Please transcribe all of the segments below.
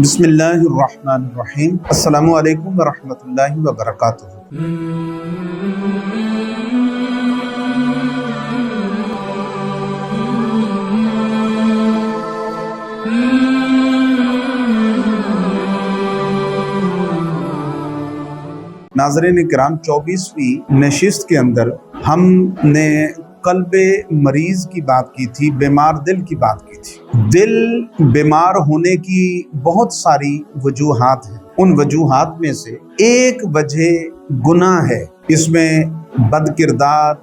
بسم اللہ الرحمن الرحیم۔ السلام علیکم ورحمۃ اللہ وبرکاتہ۔ ناظرین کرام، 24ویں نشست کے اندر ہم نے قلب مریض کی بات کی تھی، بیمار دل کی بات کی تھی۔ دل بیمار ہونے کی بہت ساری وجوہات ہیں، ان وجوہات میں سے ایک وجہ گناہ ہے۔ اس میں بد کردار،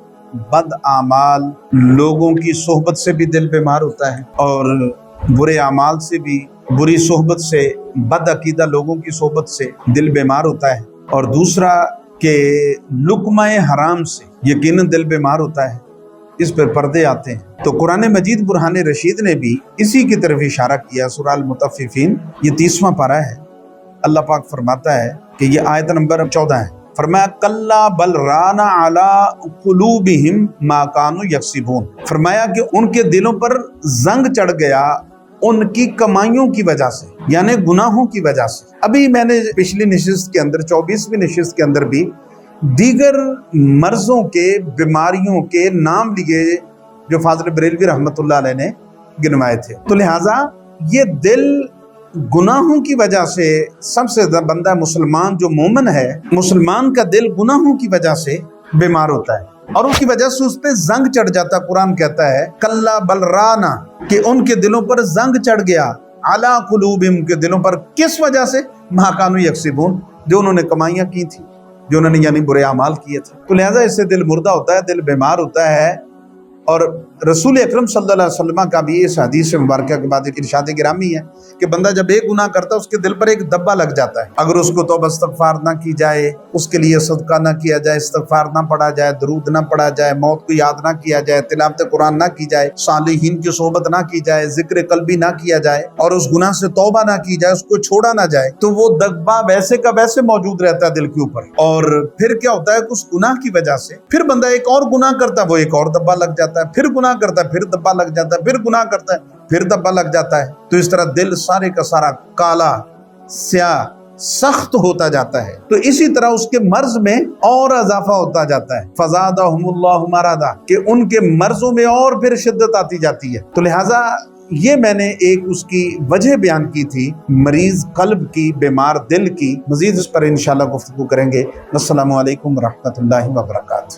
بد اعمال، لوگوں کی صحبت سے بھی دل بیمار ہوتا ہے، اور برے اعمال سے بھی، بری صحبت سے، بد عقیدہ لوگوں کی صحبت سے دل بیمار ہوتا ہے، اور دوسرا کہ لقمہ حرام سے یقیناً دل بیمار ہوتا ہے، اس پر پردے آتے ہیں۔ تو قرآن مجید برہان رشید نے بھی اسی کی طرف اشارہ کیا۔ سورہ المطففین یہ 30واں پارہ ہے۔ اللہ پاک فرماتا ہے کہ یہ آیت نمبر 14 ہے، فرمایا کلا بل ران علی قلوبہم ما کانوا یکسبون، فرمایا کہ ان کے دلوں پر زنگ چڑھ گیا ان کی کمائیوں کی وجہ سے، یعنی گناہوں کی وجہ سے۔ ابھی میں نے پچھلی نشست کے اندر، 24ویں نشست کے اندر بھی دیگر مرضوں کے، بیماریوں کے نام لیے جو فاضل بریلوی رحمۃ اللہ علیہ نے گنوائے تھے۔ تو لہٰذا یہ دل گناہوں کی وجہ سے، سب سے زیادہ بندہ مسلمان جو مومن ہے، مسلمان کا دل گناہوں کی وجہ سے بیمار ہوتا ہے، اور اس کی وجہ سے اس پہ زنگ چڑھ جاتا ہے۔ قرآن کہتا ہے کلا بل رانا، کہ ان کے دلوں پر زنگ چڑھ گیا، علی قلوبہم، کے دلوں پر، کس وجہ سے؟ ما کانوا یکسبون، جو انہوں نے کمائیاں کی تھی، جو انہوں نے یعنی برے اعمال کیے تھے۔ تو لہٰذا اس سے دل مردہ ہوتا ہے، دل بیمار ہوتا ہے۔ اور رسول اکرم صلی اللہ علیہ وسلم کا بھی اس حدیث مبارکہ کے بعد ایک ارشاد گرامی ہے کہ بندہ جب ایک گناہ کرتا ہے اس کے دل پر ایک دبا لگ جاتا ہے۔ اگر اس کو توبہ استغفار نہ کی جائے، اس کے لیے صدقہ نہ کیا جائے، استغفار نہ پڑھا جائے، درود نہ پڑھا جائے، موت کو یاد نہ کیا جائے، تلاوت قرآن نہ کی جائے، صالحین کی صحبت نہ کی جائے، ذکر قلبی نہ کیا جائے، اور اس گناہ سے توبہ نہ کی جائے، اس کو چھوڑا نہ جائے، تو وہ دبا ویسے کا ویسے موجود رہتا ہے دل کے اوپر۔ اور پھر کیا ہوتا ہے کہ اس گناہ کی وجہ سے پھر بندہ ایک اور گناہ کرتا ہے، وہ ایک اور دبا لگ جاتا ہے، پھر گناہ کرتا ہے، پھر دبا لگ جاتا ہے، پھر گناہ کرتا ہے، پھر دبا لگ جاتا ہے۔ تو اس طرح دل سارے کا سارا کالا، سیاہ، سخت ہوتا جاتا ہے۔ تو اسی طرح اس کے مرض میں اور اضافہ ہوتا جاتا ہے، فزادہم اللہ مرضا، کہ ان کے مرضوں میں اور پھر شدت آتی جاتی ہے۔ تو لہٰذا یہ میں نے ایک اس کی وجہ بیان کی تھی، مریض قلب کی، بیمار دل کی۔ مزید اس پر انشاءاللہ گفتگو کریں گے۔ السلام علیکم ورحمۃ اللہ وبرکاتہ۔